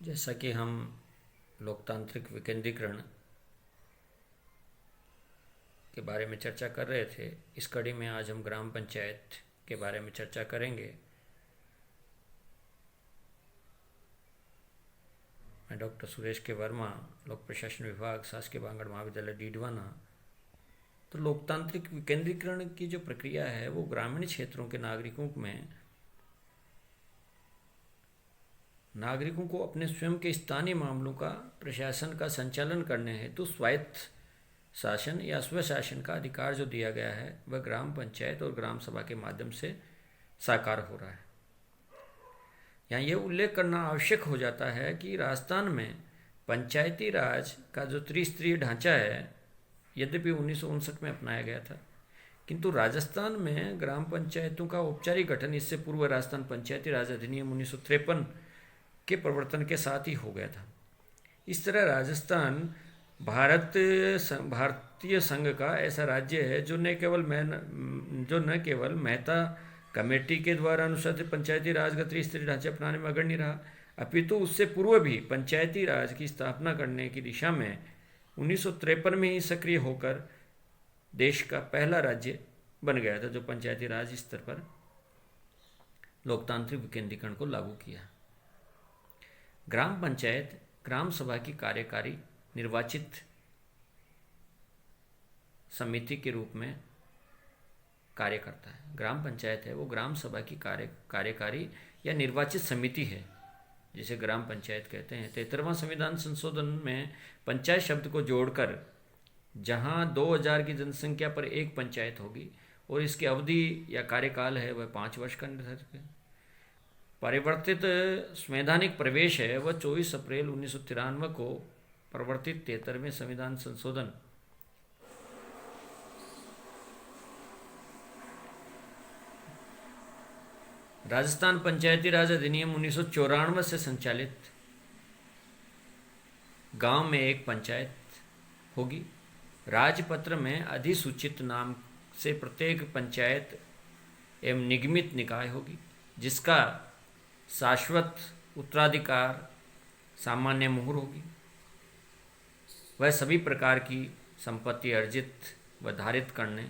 जैसा कि हम लोकतांत्रिक विकेंद्रीकरण के बारे में चर्चा कर रहे थे, इस कड़ी में आज हम ग्राम पंचायत के बारे में चर्चा करेंगे। मैं डॉक्टर सुरेश के वर्मा, लोक प्रशासन विभाग, शासकीय बांगड़ महाविद्यालय डीडवाना। तो लोकतांत्रिक विकेंद्रीकरण की जो प्रक्रिया है वो ग्रामीण क्षेत्रों के नागरिकों को अपने स्वयं के स्थानीय मामलों का प्रशासन का संचालन करने हेतु स्वायत्त शासन या स्वशासन का अधिकार जो दिया गया है वह ग्राम पंचायत और ग्राम सभा के माध्यम से साकार हो रहा है। यहाँ यह उल्लेख करना आवश्यक हो जाता है कि राजस्थान में पंचायती राज का जो त्रिस्तरीय ढांचा है, यद्यपि 1959 में अपनाया गया था, किंतु राजस्थान में ग्राम पंचायतों का औपचारिक गठन इससे पूर्व राजस्थान पंचायती राज अधिनियम 1953 के प्रवर्तन के साथ ही हो गया था। इस तरह राजस्थान भारतीय संघ का ऐसा राज्य है जो न केवल मेहता कमेटी के द्वारा अनुसार पंचायती राज का त्रिस्तरीय ढांचा अपनाने में अग्रणी रहा, अपितु उससे पूर्व भी पंचायती राज की स्थापना करने की दिशा में 1953 में ही सक्रिय होकर देश का पहला राज्य बन गया था जो पंचायती राज स्तर पर लोकतांत्रिक विकेंद्रीकरण को लागू किया। ग्राम पंचायत ग्राम सभा की कार्यकारी निर्वाचित समिति के रूप में कार्य करता है। ग्राम पंचायत है वो ग्राम सभा की कार्यकारी या निर्वाचित समिति है, जिसे ग्राम पंचायत कहते हैं। 73वां संविधान संशोधन में पंचायत शब्द को जोड़कर जहां 2000 की जनसंख्या पर एक पंचायत होगी और इसकी अवधि या कार्यकाल है वह 5 वर्ष का निर्धारित है। परिवर्तित संवैधानिक प्रवेश है वह 24 अप्रैल 1993 को प्रवर्तित 73वें संविधान संशोधन राजस्थान पंचायती राज अधिनियम 1994 से संचालित गांव में एक पंचायत होगी। राजपत्र में अधिसूचित नाम से प्रत्येक पंचायत एवं निगमित निकाय होगी, जिसका शाश्वत उत्तराधिकार सामान्य मुहर होगी। वह सभी प्रकार की संपत्ति अर्जित व धारित करने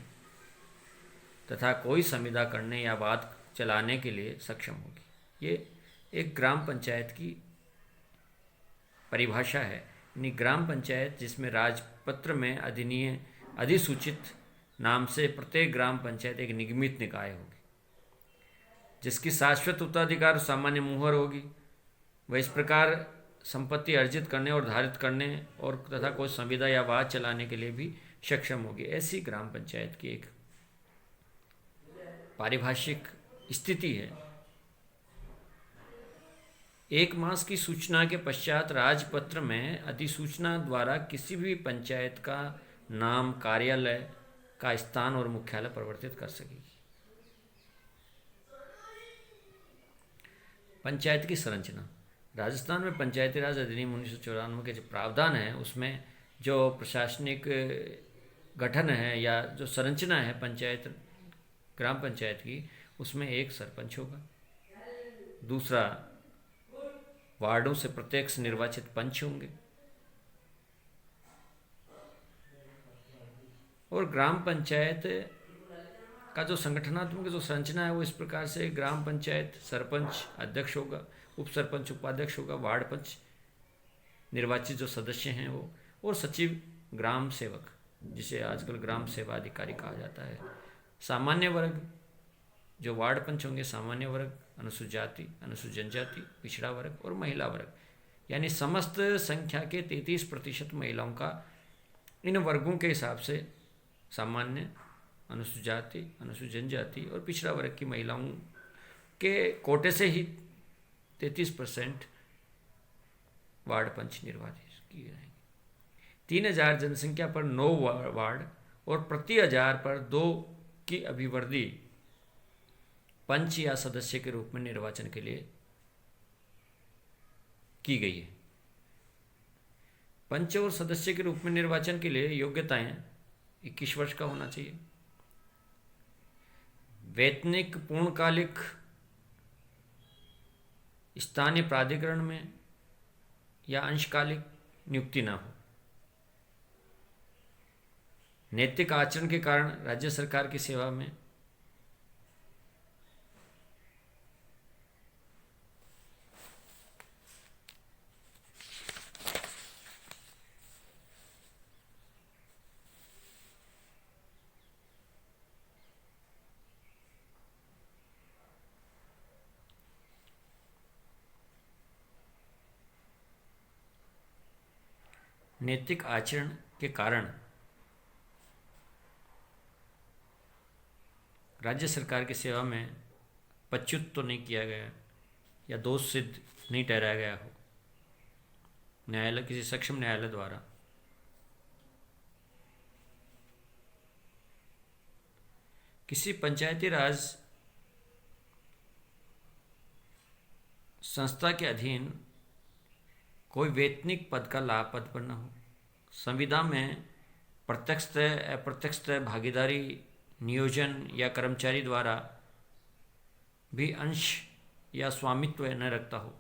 तथा कोई संविदा करने या वाद चलाने के लिए सक्षम होगी। ये एक ग्राम पंचायत की परिभाषा है। यानी ग्राम पंचायत जिसमें राजपत्र में अधिसूचित नाम से प्रत्येक ग्राम पंचायत एक निगमित निकाय होगी, जिसकी शाश्वत उत्तराधिकार सामान्य मुहर होगी। वह इस प्रकार संपत्ति अर्जित करने और धारित करने और तथा कोई संविदा या वाद चलाने के लिए भी सक्षम होगी। ऐसी ग्राम पंचायत की एक पारिभाषिक स्थिति है। 1 मास की सूचना के पश्चात राजपत्र में अधिसूचना द्वारा किसी भी पंचायत का नाम, कार्यालय का स्थान और मुख्यालय परिवर्तित कर सकेगी। पंचायत की संरचना। राजस्थान में पंचायती राज अधिनियम 1994 के जो प्रावधान है उसमें जो प्रशासनिक गठन है या जो संरचना है ग्राम पंचायत की, उसमें एक सरपंच होगा, दूसरा वार्डों से प्रत्यक्ष निर्वाचित पंच होंगे और ग्राम पंचायत का जो संगठनात्मक जो संरचना है वो इस प्रकार से ग्राम पंचायत सरपंच अध्यक्ष होगा, उप सरपंच उपाध्यक्ष होगा, वार्ड पंच निर्वाचित जो सदस्य हैं वो, और सचिव ग्राम सेवक जिसे आजकल ग्राम सेवा अधिकारी कहा जाता है। सामान्य वर्ग जो वार्ड पंच होंगे, सामान्य वर्ग, अनुसूचित जाति, अनुसूचित जनजाति, पिछड़ा वर्ग और महिला वर्ग, यानी समस्त संख्या के 33% महिलाओं का इन वर्गों के हिसाब से सामान्य, अनुसूचित जाति, अनुसूचित जनजाति और पिछड़ा वर्ग की महिलाओं के कोटे से ही 33% वार्ड पंच निर्वाचित किए जाएंगे। 3000 जनसंख्या पर 9 वार्ड और प्रति 1000 पर 2 की अभिवर्धी पंच या सदस्य के रूप में निर्वाचन के लिए की गई है। पंच और सदस्य के रूप में निर्वाचन के लिए योग्यताएं 21 वर्ष का होना चाहिए। वैतनिक पूर्णकालिक स्थानीय प्राधिकरण में या अंशकालिक नियुक्ति न हो। नैतिक आचरण के कारण राज्य सरकार की सेवा में नैतिक आचरण के कारण राज्य सरकार की सेवा में पदच्युत तो नहीं किया गया या दोष सिद्ध नहीं ठहराया गया हो न्यायालय, किसी सक्षम न्यायालय द्वारा, किसी पंचायती राज संस्था के अधीन कोई वेतनिक पद का लाभ पद पर न हो। संविदा में प्रत्यक्षतः अप्रत्यक्षतः भागीदारी, नियोजन या कर्मचारी द्वारा भी अंश या स्वामित्व न रखता हो।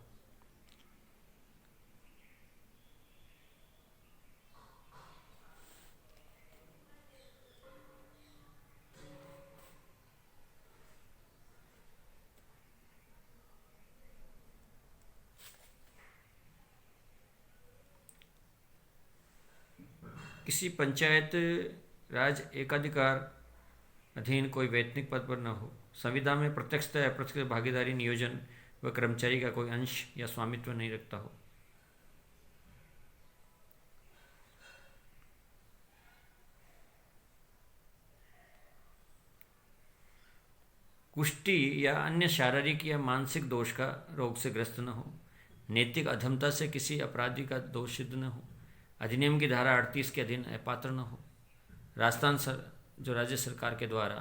किसी पंचायत राज एकाधिकार अधीन कोई वेतनिक पद पर न हो। संविदा में प्रत्यक्षतः अप्रत्यक्ष भागीदारी, नियोजन व कर्मचारी का कोई अंश या स्वामित्व नहीं रखता हो। कुष्ठी या अन्य शारीरिक या मानसिक दोष का रोग से ग्रस्त न हो। नैतिक अधमता से किसी अपराधी का दोष सिद्ध न हो। अधिनियम की धारा 38 के अधीन अपात्र न हो। राजस्थान जो राज्य सरकार के द्वारा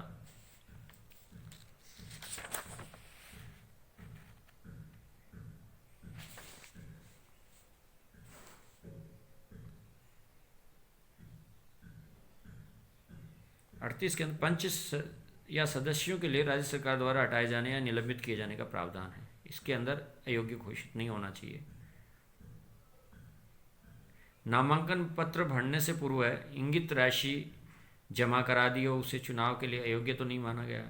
अड़तीस के अंदर पंच या सदस्यों के लिए राज्य सरकार द्वारा हटाए जाने या निलंबित किए जाने का प्रावधान है। इसके अंदर अयोग्य घोषित नहीं होना चाहिए। नामांकन पत्र भरने से पूर्व इंगित राशि जमा करा दी हो, उसे चुनाव के लिए अयोग्य तो नहीं माना गया।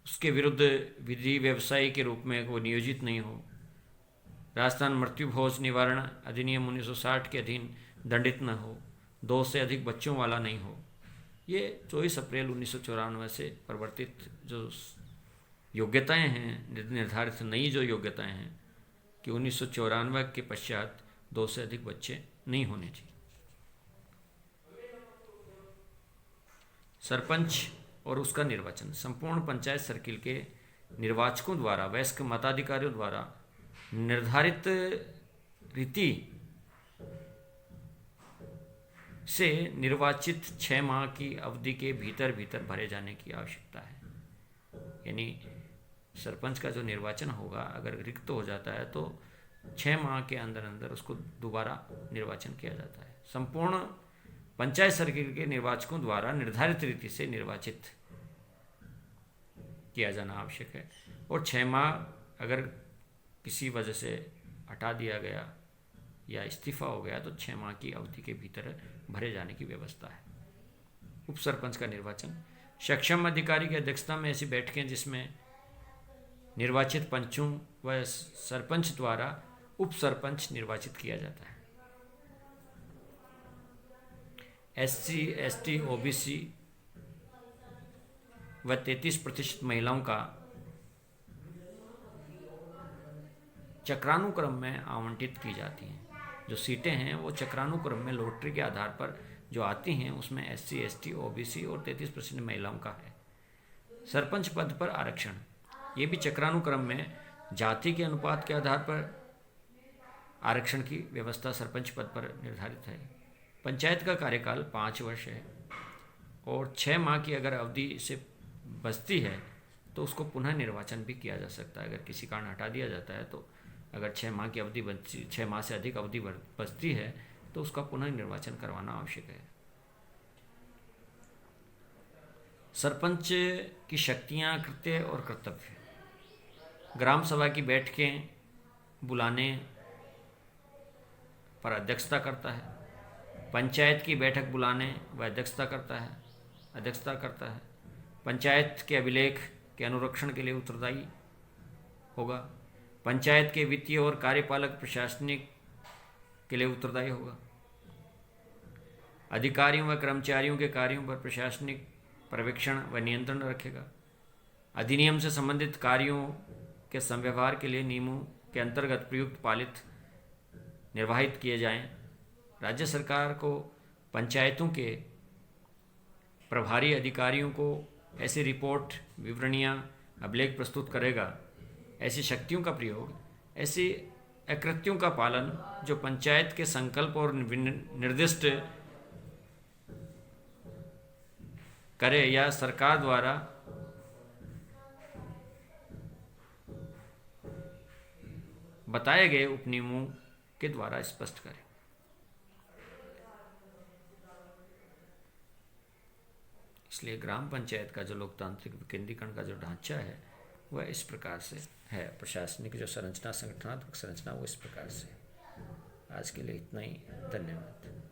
उसके विरुद्ध विधि व्यवसायी के रूप में वो नियोजित नहीं हो। राजस्थान मृत्यु भोज निवारण अधिनियम 1960 के अधीन दंडित न हो। 2 से अधिक बच्चों वाला नहीं हो। ये 24 अप्रैल 1994 से परिवर्तित जो योग्यताएं हैं, निर्धारित नई जो योग्यताएं हैं कि 1994 के पश्चात 2 से अधिक बच्चे नहीं होने चाहिए। सरपंच और उसका निर्वाचन। संपूर्ण पंचायत सर्किल के निर्वाचकों द्वारा, वयस्क मताधिकारियों द्वारा निर्धारित रीति से निर्वाचित 6 माह की अवधि के भीतर भरे जाने की आवश्यकता है। यानी सरपंच का जो निर्वाचन होगा, अगर रिक्त हो जाता है तो 6 माह के अंदर उसको दोबारा निर्वाचन किया जाता है। संपूर्ण पंचायत सर्किल के निर्वाचकों द्वारा निर्धारित रीति से निर्वाचित किया जाना आवश्यक है। और 6 माह अगर किसी वजह से हटा दिया गया या इस्तीफा हो गया तो 6 माह की अवधि के भीतर भरे जाने की व्यवस्था है। उप सरपंच का निर्वाचन। सक्षम अधिकारी की अध्यक्षता में ऐसी बैठकें जिसमें निर्वाचित पंचों व सरपंच द्वारा उप सरपंच निर्वाचित किया जाता है। SC, ST, OBC व 33% महिलाओं का चक्रानुक्रम में आवंटित की जाती हैं। जो सीटें हैं वो चक्रानुक्रम में लॉटरी के आधार पर जो आती हैं उसमें SC, ST, OBC और 33% महिलाओं का है। सरपंच पद पर आरक्षण, ये भी चक्रानुक्रम में जाति के अनुपात के आधार पर आरक्षण की व्यवस्था सरपंच पद पर निर्धारित है। पंचायत का कार्यकाल 5 वर्ष है और 6 माह की अगर अवधि से बचती है तो उसको पुनः निर्वाचन भी किया जा सकता है। अगर किसी कारण हटा दिया जाता है तो अगर 6 माह की अवधि बचती, 6 माह से अधिक अवधि बचती है तो उसका पुनः निर्वाचन करवाना आवश्यक है। सरपंच की शक्तियां, कृत्य और कर्तव्य। ग्राम सभा की बैठकें बुलाने पर अध्यक्षता करता है। पंचायत की बैठक बुलाने व अध्यक्षता करता है। पंचायत के अभिलेख के अनुरक्षण के लिए उत्तरदायी होगा। पंचायत के वित्तीय और कार्यपालक प्रशासनिक के लिए उत्तरदायी होगा। अधिकारियों व कर्मचारियों के कार्यों पर प्रशासनिक पर्यवेक्षण व नियंत्रण रखेगा। अधिनियम से संबंधित कार्यों के संव्यवहार के लिए नियमों के अंतर्गत प्रयुक्त पालित निर्वाहित किए जाएं। राज्य सरकार को पंचायतों के प्रभारी अधिकारियों को ऐसी रिपोर्ट, विवरणियाँ, अभिलेख प्रस्तुत करेगा। ऐसी शक्तियों का प्रयोग, ऐसी अकृत्यों का पालन जो पंचायत के संकल्प और निर्दिष्ट करे या सरकार द्वारा बताए गए उपनियमों के द्वारा स्पष्ट करें। इसलिए ग्राम पंचायत का जो लोकतांत्रिक विकेंद्रीकरण का जो ढांचा है वह इस प्रकार से है। प्रशासनिक जो संरचना, संगठनात्मक संरचना, वो इस प्रकार से। आज के लिए इतना ही। धन्यवाद।